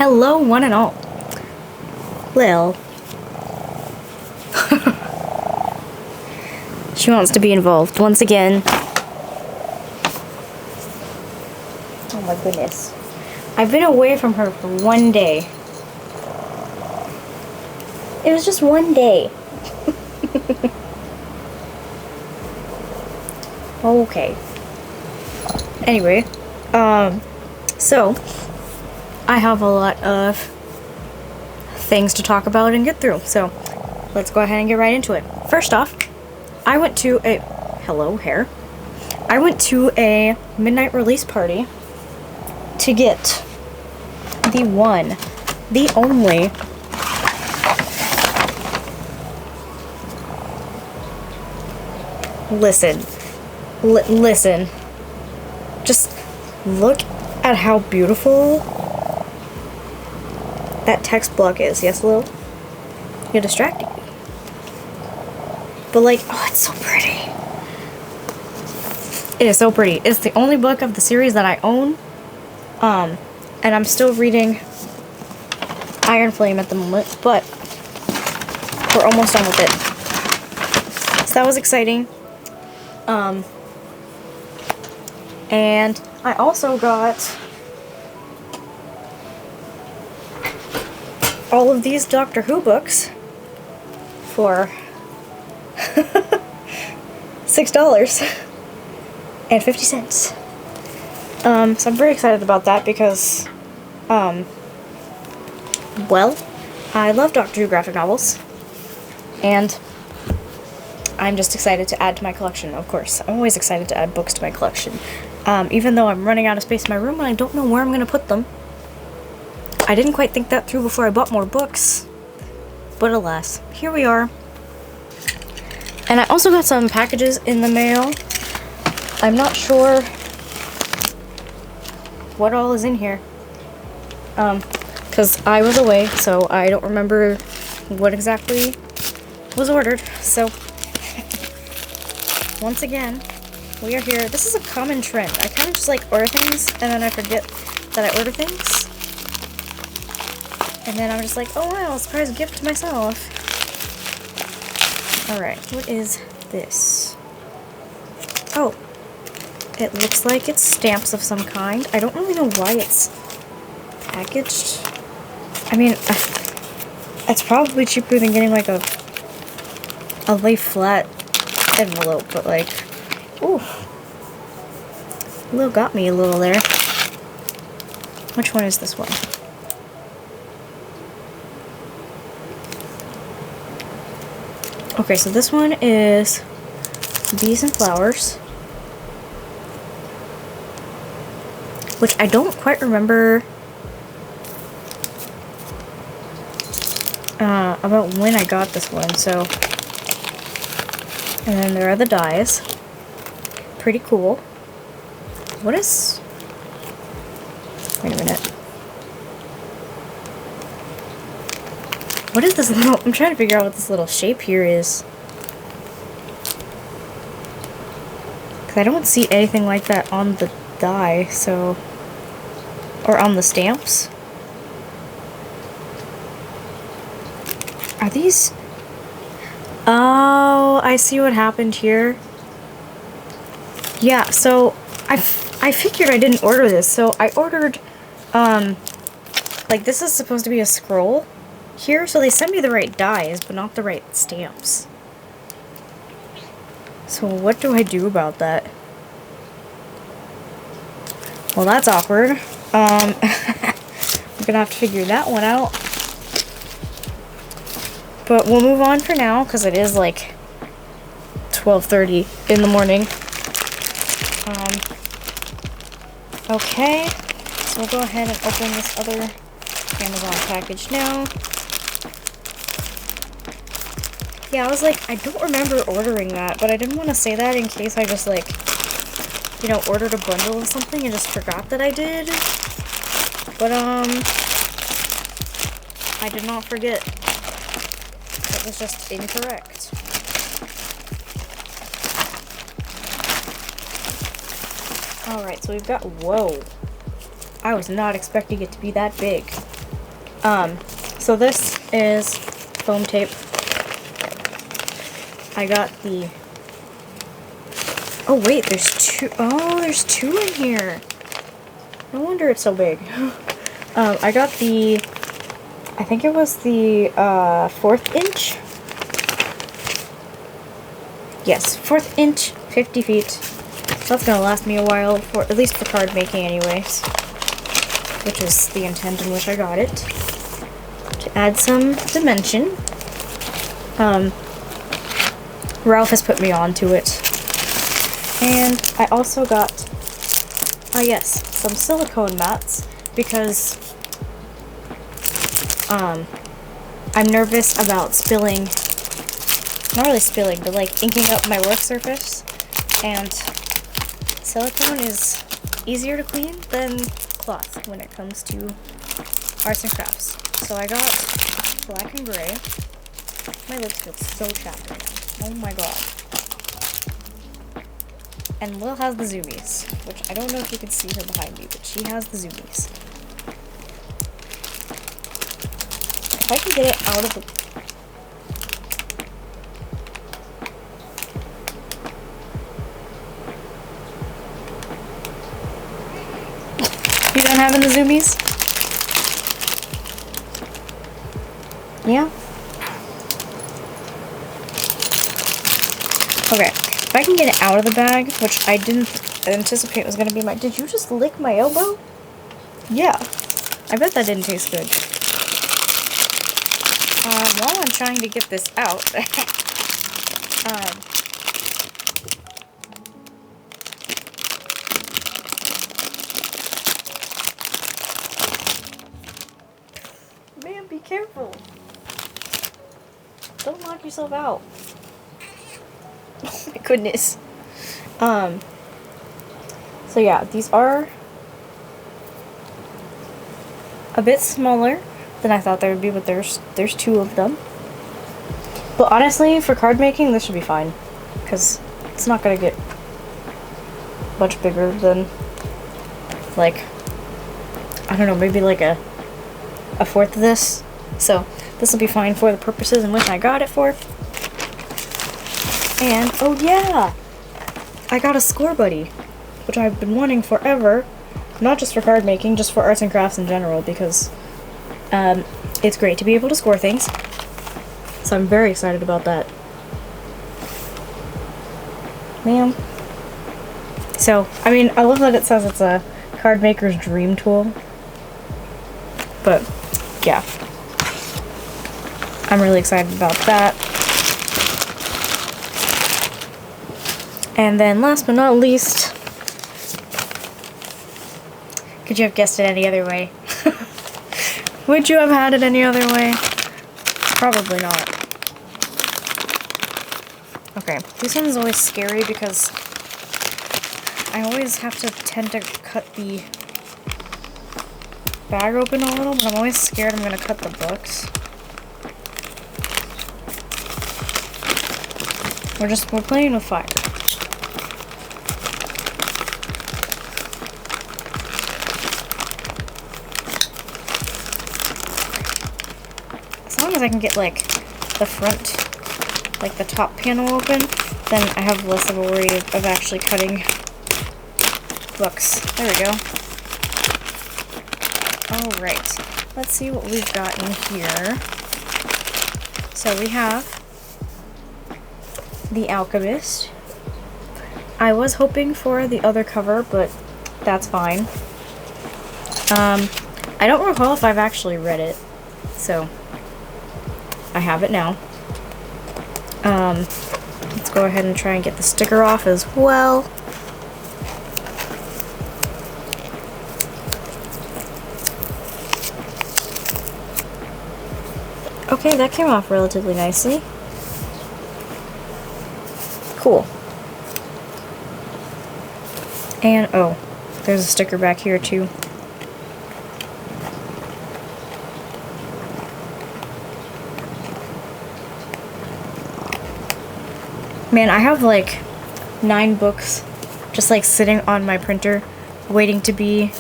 Hello, one and all. Lil. She wants to be involved once again. Oh my goodness. I've been away from her for one day. It was just one day. Okay. Anyway, so I have a lot of things to talk about and get through, so let's go ahead and get right into it. First off, I went to a I went to a midnight release party to get the one, the only listen, just look at how beautiful that text block is. Yes, Lil? You're distracting me. But like, oh, it's so pretty. It is so pretty. It's the only book of the series that I own. And I'm still reading Iron Flame at the moment, but we're almost done with it. So that was exciting. And I also got all of these Doctor Who books for $6.50. So I'm very excited about that because, well, I love Doctor Who graphic novels, and I'm just excited to add to my collection, of course. I'm always excited to add books to my collection. Even though I'm running out of space in my room and I don't know where I'm going to put them. I didn't quite think that through before I bought more books, but alas, here we are. And I also got some packages in the mail. I'm not sure what all is in here, because I was away, so I don't remember what exactly was ordered. So once again, we are here. This is a common trend. I kind of just like order things and then I forget that I order things. And then I'm just like, oh wow, surprise gift to myself. Alright, what is this? Oh, it looks like it's stamps of some kind. I don't really know why it's packaged. I mean, it's probably cheaper than getting like a lay flat envelope, but like, ooh. Lil got me a little there. Which one is this one? Okay, so this one is Bees and Flowers, which I don't quite remember about when I got this one, so. And then there are the dies. Pretty cool. What is... Wait a minute. What is this little... I'm trying to figure out what this little shape here is. Because I don't see anything like that on the die, so... Or on the stamps. Are these... Oh, I see what happened here. Yeah, so I figured I didn't order this, so I ordered, like this is supposed to be a scroll here, so they sent me the right dies, but not the right stamps. So what do I do about that? Well, that's awkward. I'm gonna have to figure that one out. But we'll move on for now, because it is like 12:30 in the morning. Okay, so we'll go ahead and open this other Amazon package now. Yeah, I was like, I don't remember ordering that, but I didn't want to say that in case I just like, you know, ordered a bundle of something and just forgot that I did. But, I did not forget. That was just incorrect. Alright, so we've got... Whoa. I was not expecting it to be that big. So this is foam tape. I got the... Oh wait, there's two. Oh, there's two in here. No wonder it's so big. I got the... I think it was the 4th inch. Yes, 4th inch, 50 feet. So that's gonna last me a while, for at least for card making anyways. Which is the intent in which I got it. To add some dimension. Ralph has put me onto it. And I also got, yes, some silicone mats, because I'm nervous about spilling, not really spilling, but like inking up my work surface, and silicone is easier to clean than cloth when it comes to arts and crafts. So I got black and gray. My lips feel so chapped right now. Oh my god. And Lil has the zoomies, which I don't know if you can see her behind me, but she has the zoomies. If I can get it out of the... You don't having the zoomies? Yeah? Okay, if I can get it out of the bag, which I didn't anticipate was gonna be my... Did you just lick my elbow? Yeah. I bet that didn't taste good. While I'm trying to get this out, man, be careful. Don't knock yourself out. Oh my goodness. So yeah, these are a bit smaller than I thought they would be, but there's two of them. But honestly, for card making, this should be fine, because it's not gonna get much bigger than, like, I don't know, maybe like a fourth of this. So this will be fine for the purposes in which I got it for. And, oh yeah! I got a score buddy, which I've been wanting forever. Not just for card making, just for arts and crafts in general, because it's great to be able to score things. So I'm very excited about that. Man. So, I mean, I love that it says it's a card maker's dream tool. But, yeah. I'm really excited about that. And then last but not least, could you have guessed it any other way? Would you have had it any other way? Probably not. Okay, this one's always scary because I always have to tend to cut the bag open a little, but I'm always scared I'm gonna cut the books. We're playing with fire. As long as I can get like the front, like the top panel open, then I have less of a worry of actually cutting books. There we go. Alright, let's see what we've got in here. So we have The Alchemist. I was hoping for the other cover, but that's fine. I don't recall if I've actually read it, so I have it now. Let's go ahead and try and get the sticker off as well. Okay, that came off relatively nicely. Cool. And, oh, there's a sticker back here too. Man, I have like 9 books just like sitting on my printer waiting to be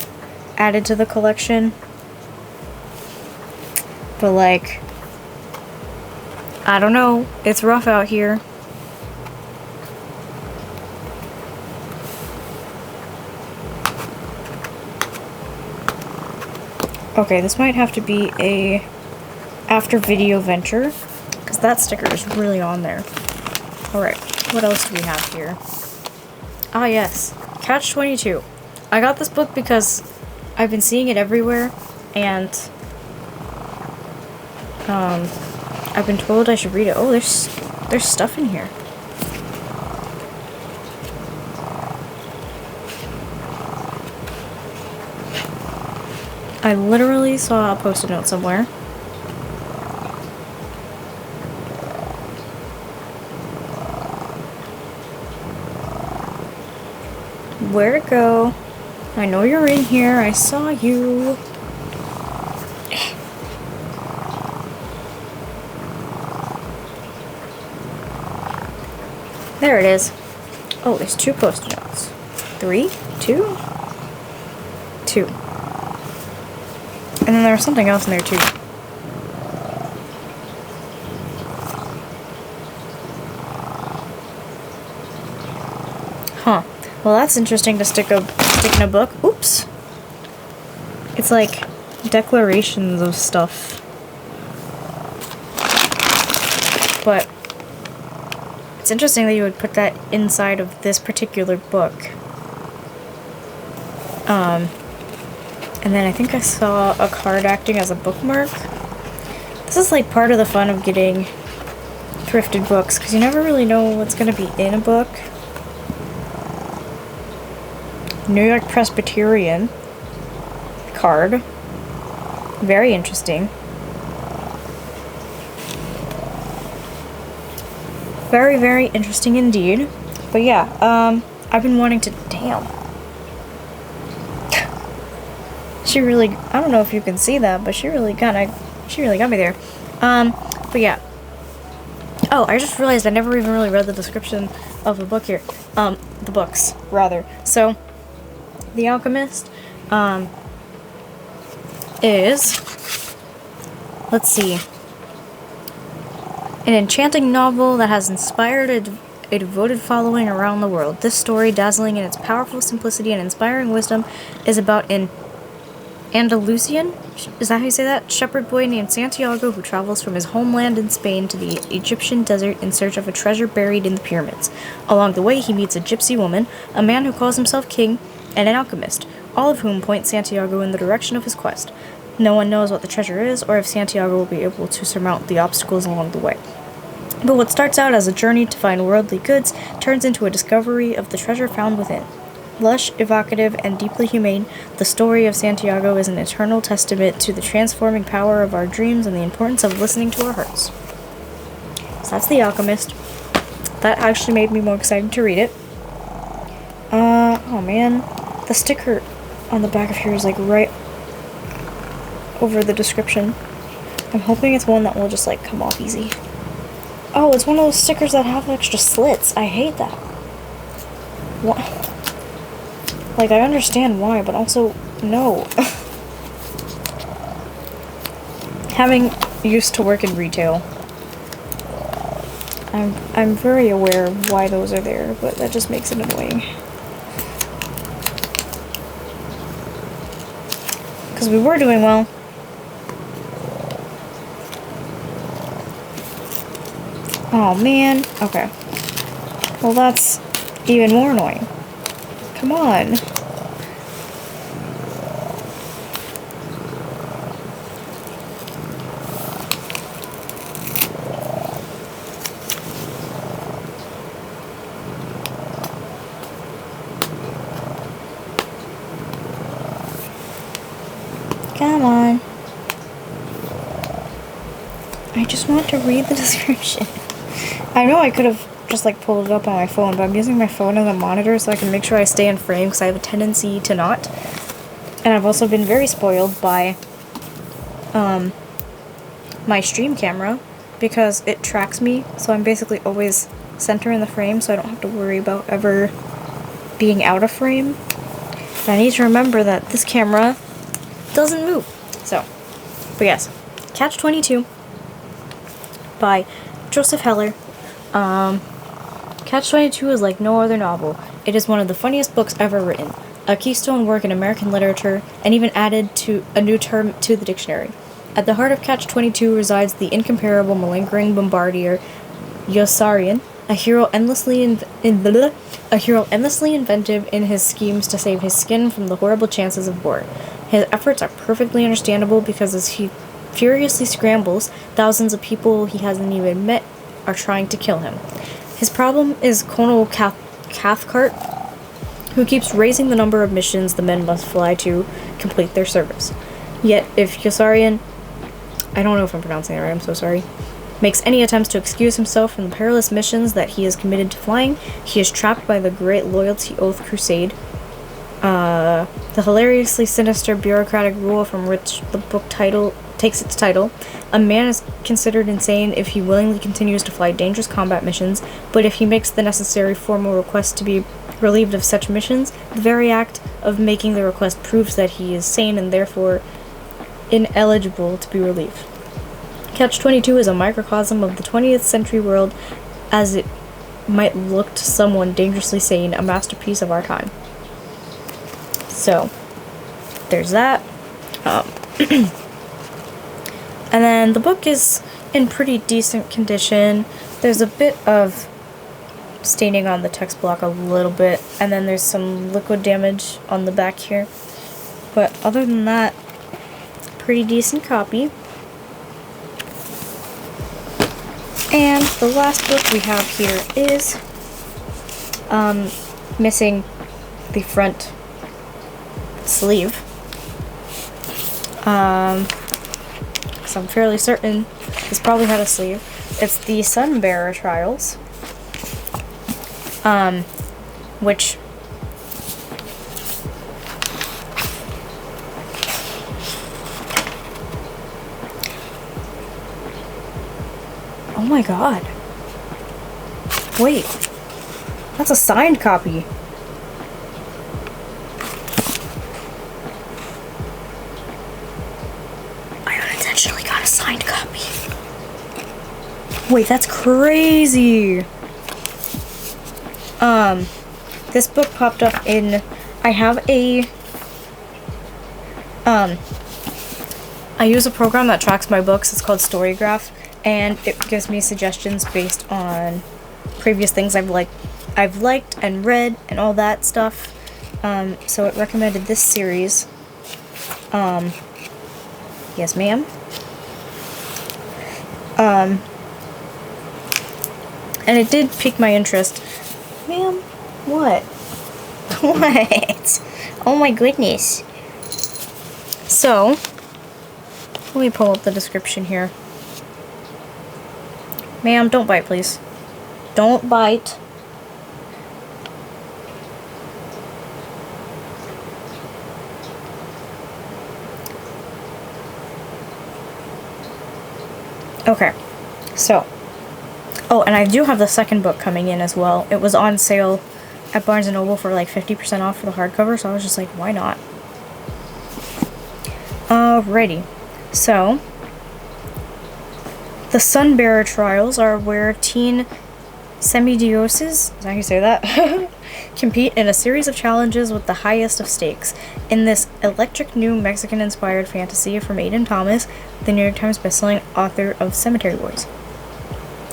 added to the collection. But like, I don't know. It's rough out here. Okay, this might have to be a after video venture, because that sticker is really on there. Alright, what else do we have here? Ah yes, Catch-22. I got this book because I've been seeing it everywhere, and I've been told I should read it. Oh, there's stuff in here. I literally saw a post-it note somewhere. Where'd it go? I know you're in here. I saw you. There it is. Oh, there's 2 post-it notes. 3? 2? 2. And then there was something else in there too. Huh. Well, that's interesting to stick in a book. Oops. It's like declarations of stuff. But it's interesting that you would put that inside of this particular book. And then I think I saw a card acting as a bookmark. This is like part of the fun of getting thrifted books, because you never really know what's going to be in a book. New York Presbyterian card. Very interesting. Very, very interesting indeed. But yeah, I've been wanting to... Damn. She really... I don't know if you can see that, but she really got me there. But yeah. Oh, I just realized I never even really read the description of the book here. The books, rather. So, The Alchemist, is... Let's see. An enchanting novel that has inspired a devoted following around the world. This story, dazzling in its powerful simplicity and inspiring wisdom, is about an Andalusian, is that how you say that? Shepherd boy named Santiago who travels from his homeland in Spain to the Egyptian desert in search of a treasure buried in the pyramids. Along the way, he meets a gypsy woman, a man who calls himself king, and an alchemist, all of whom point Santiago in the direction of his quest. No one knows what the treasure is, or if Santiago will be able to surmount the obstacles along the way. But what starts out as a journey to find worldly goods turns into a discovery of the treasure found within. Lush, evocative, and deeply humane, the story of Santiago is an eternal testament to the transforming power of our dreams and the importance of listening to our hearts. So that's The Alchemist. That actually made me more excited to read it. Oh man. The sticker on the back of here is like right over the description. I'm hoping it's one that will just like come off easy. Oh, it's one of those stickers that have extra slits. I hate that. What? Like, I understand why, but also, no. Having used to work in retail, I'm very aware of why those are there, but that just makes it annoying. Because we were doing well. Oh man. Okay. Well, that's even more annoying. Come on. Come on. I just want to read the description. I know I could have just like pulled it up on my phone, but I'm using my phone as a monitor so I can make sure I stay in frame because I have a tendency to not. And I've also been very spoiled by my stream camera because it tracks me, so I'm basically always center in the frame so I don't have to worry about ever being out of frame. And I need to remember that this camera doesn't move. So, but yes. Catch-22 by Joseph Heller. Catch-22 is like no other novel. It is one of the funniest books ever written, a keystone work in American literature, and even added to a new term to the dictionary. At the heart of Catch-22 resides the incomparable malingering bombardier Yossarian, a hero endlessly inventive in his schemes to save his skin from the horrible chances of war. His efforts are perfectly understandable because as he furiously scrambles, thousands of people he hasn't even met are trying to kill him. His problem is Colonel Cathcart, who keeps raising the number of missions the men must fly to complete their service. Yet, if Yossarian, I don't know if I'm pronouncing it right, I'm so sorry, makes any attempts to excuse himself from the perilous missions that he is committed to flying, he is trapped by the Great Loyalty Oath Crusade, the hilariously sinister bureaucratic rule from which the book takes its title. A man is considered insane if he willingly continues to fly dangerous combat missions, but if he makes the necessary formal request to be relieved of such missions, the very act of making the request proves that he is sane and therefore ineligible to be relieved. Catch-22 is a microcosm of the 20th century world as it might look to someone dangerously sane, a masterpiece of our time. So, there's that. And then the book is in pretty decent condition. There's a bit of staining on the text block a little bit, and then there's some liquid damage on the back here. But other than that, pretty decent copy. And the last book we have here is missing the front sleeve. So I'm fairly certain this probably had a sleeve. It's the Sunbearer Trials, which oh my god. Wait. That's a signed copy. I unintentionally got a signed copy. Wait, that's crazy. This book popped up in, I have a, I use a program that tracks my books. It's called Storygraph, and it gives me suggestions based on previous things I've liked and read and all that stuff. So it recommended this series. Yes, ma'am. And it did pique my interest. Ma'am, what? What? Oh my goodness. So, let me pull up the description here. Ma'am, don't bite, please. Don't bite. Okay, so, oh, and I do have the second book coming in as well. It was on sale at Barnes & Noble for like 50% off for the hardcover, so I was just like, why not? Alrighty, so, the Sunbearer Trials are where teen semidioses, is that how you say that? Compete in a series of challenges with the highest of stakes. In this electric new Mexican-inspired fantasy from Aidan Thomas, the New York Times bestselling author of Cemetery Boys.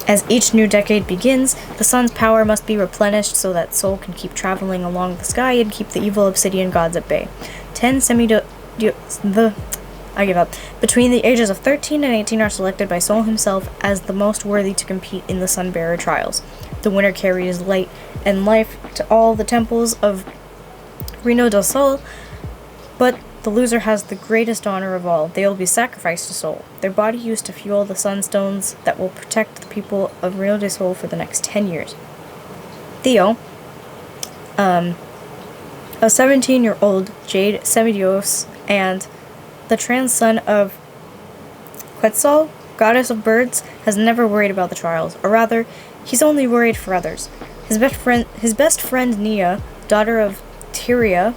As each new decade begins, the sun's power must be replenished so that Soul can keep traveling along the sky and keep the evil obsidian gods at bay. 10 I give up. Between the ages of 13 and 18 are selected by Soul himself as the most worthy to compete in the Sunbearer Trials. The winner carries light and life to all the temples of Reino del Sol, but the loser has the greatest honor of all. They will be sacrificed to Soul, their body used to fuel the sunstones that will protect the people of Reino del Sol for the next 10 years. Theo, a 17-year-old Jade Semidios, and the trans son of Quetzal, goddess of birds, has never worried about the trials, or rather, he's only worried for others. His best friend Nia, daughter of Tyria,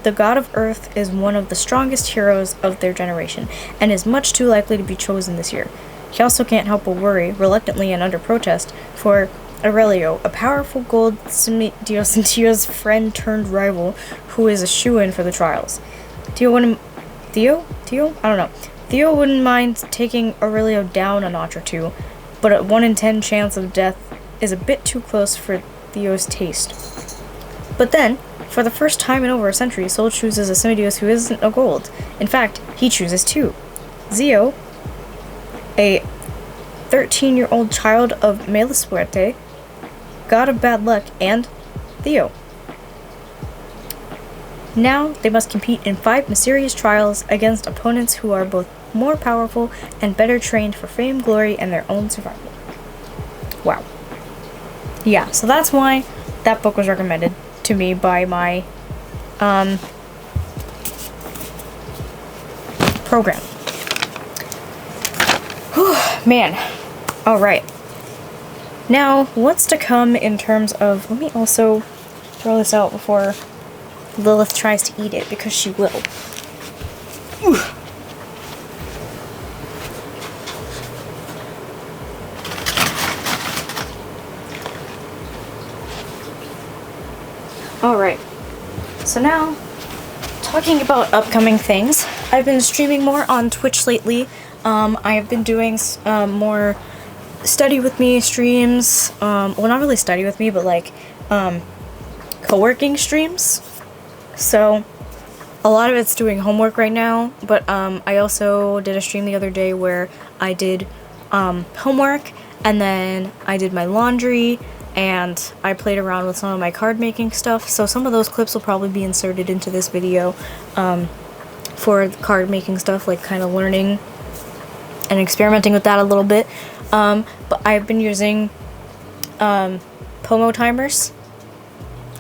The god of Earth is one of the strongest heroes of their generation, and is much too likely to be chosen this year. He also can't help but worry, reluctantly and under protest, for Aurelio, a powerful gold Diosentia's friend turned rival, who is a shoo-in for the trials. Theo? I don't know. Theo wouldn't mind taking Aurelio down a notch or two, but a 1 in 10 chance of death is a bit too close for Theo's taste. But then, for the first time in over a century, Sol chooses a semideus who isn't a gold. In fact, he chooses two. Zio, a 13-year-old child of Mala Suerte, god of bad luck, and Theo. Now, they must compete in 5 mysterious trials against opponents who are both more powerful and better trained for fame, glory, and their own survival. Wow. Yeah, so that's why that book was recommended to me by my program. Whew, man. Alright. Now, what's to come in terms of... Let me also throw this out before Lilith tries to eat it, because she will. Ooh. Alright, so now, talking about upcoming things, I've been streaming more on Twitch lately. I have been doing more study with me streams, well, not really study with me, but like, co-working streams. So, a lot of it's doing homework right now, but I also did a stream the other day where I did homework, and then I did my laundry, and I played around with some of my card making stuff, so some of those clips will probably be inserted into this video for card making stuff, like kind of learning and experimenting with that a little bit. But I've been using Pomo timers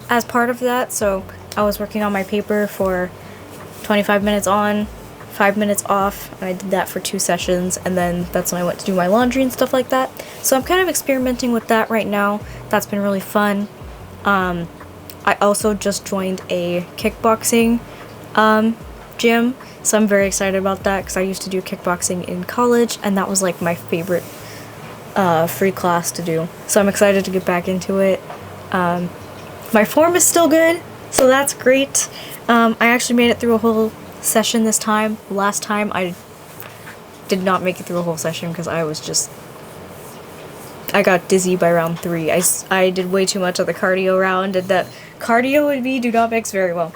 as part of that, so I was working on my paper for 25 minutes on, 5 minutes off, and I did that for 2 sessions, and then that's when I went to do my laundry and stuff like that. So I'm kind of experimenting with that right now. That's been really fun. I also just joined a kickboxing gym, so I'm very excited about that, because I used to do kickboxing in college, and that was like my favorite free class to do. So I'm excited to get back into it. My form is still good, so that's great. I actually made it through a whole session this time. Last time I did not make it through a whole session because I got dizzy by round 3. I did way too much of the cardio round, and that cardio and me do not mix very well.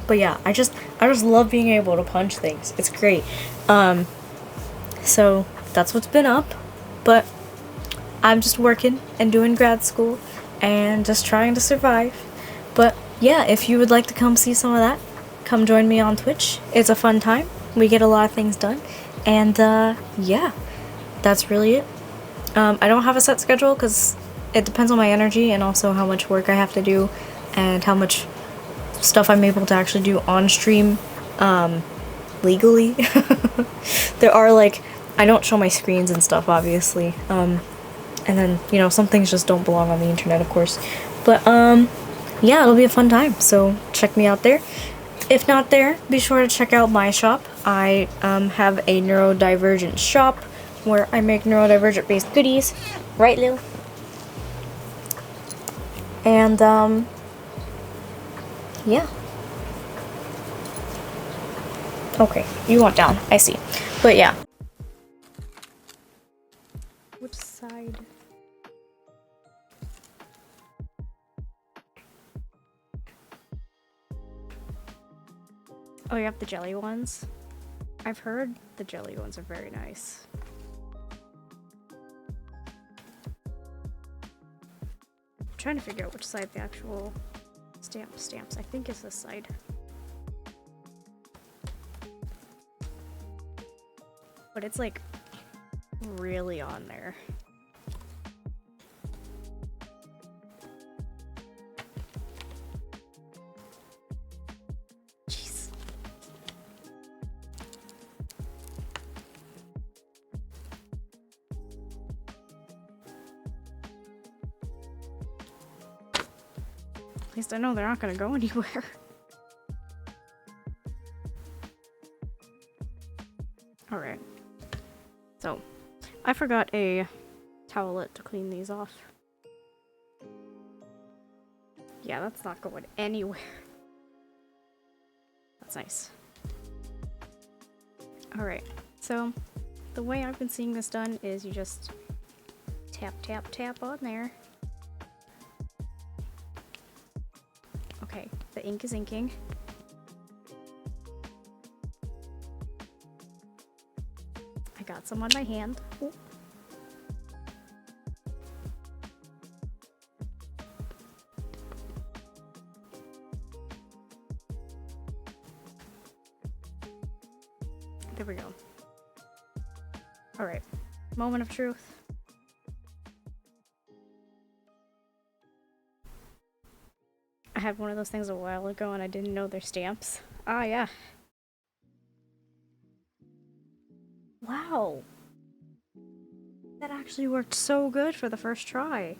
But yeah, I just love being able to punch things. It's great. So that's what's been up, but I'm just working and doing grad school and just trying to survive. But yeah, if you would like to come see some of that, come join me on Twitch. It's a fun time. We get a lot of things done. And yeah, that's really it. I don't have a set schedule because it depends on my energy and also how much work I have to do and how much stuff I'm able to actually do on stream legally. There are like, I don't show my screens and stuff, obviously. And then, you know, some things just don't belong on the internet, of course. But yeah, it'll be a fun time, so check me out there. If not there, be sure to check out my shop. I have a neurodivergent shop where I make neurodivergent based goodies. Right, Lil? And yeah. Okay, you want down, I see. But yeah. Which side? Oh, you have the jelly ones? I've heard the jelly ones are very nice. I'm trying to figure out which side the actual stamps. I think it's this side. But it's like really on there. Jeez. At least I know they're not gonna go anywhere. Alright. So, I forgot a towelette to clean these off. Yeah, that's not going anywhere. That's nice. Alright, so the way I've been seeing this done is you just tap, tap, tap on there. Okay, the ink is inking. I got some on my hand. Ooh. There we go. Alright, moment of truth. I had one of those things a while ago and I didn't know they're stamps. Ah, yeah. Wow. That actually worked so good for the first try.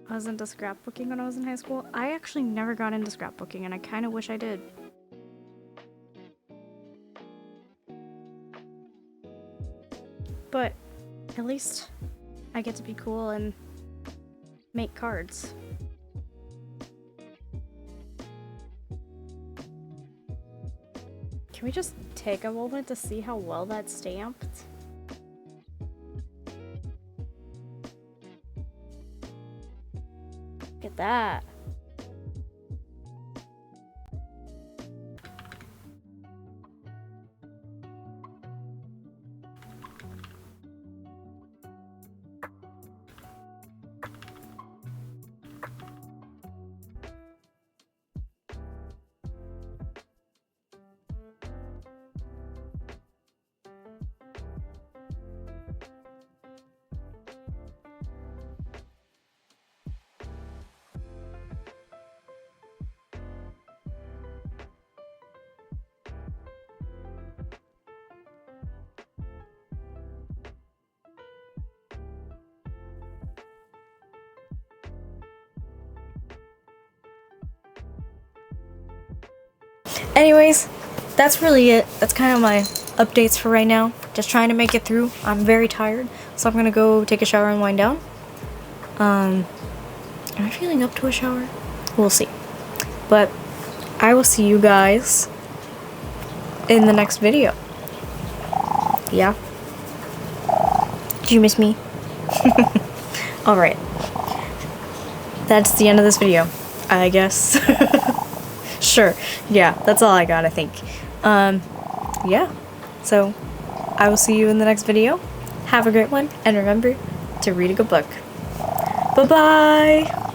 I was into scrapbooking when I was in high school. I actually never got into scrapbooking and I kind of wish I did. But at least I get to be cool and make cards. Can we just take a moment to see how well that's stamped? Look at that. Anyways, that's really it. That's kind of my updates for right now. Just trying to make it through. I'm very tired, so I'm gonna go take a shower and wind down. Am I feeling up to a shower? We'll see. But I will see you guys in the next video. Yeah? Did you miss me? Alright. That's the end of this video, I guess. Sure. Yeah, that's all I got, I think. Yeah. So, I will see you in the next video. Have a great one, and remember to read a good book. Bye-bye!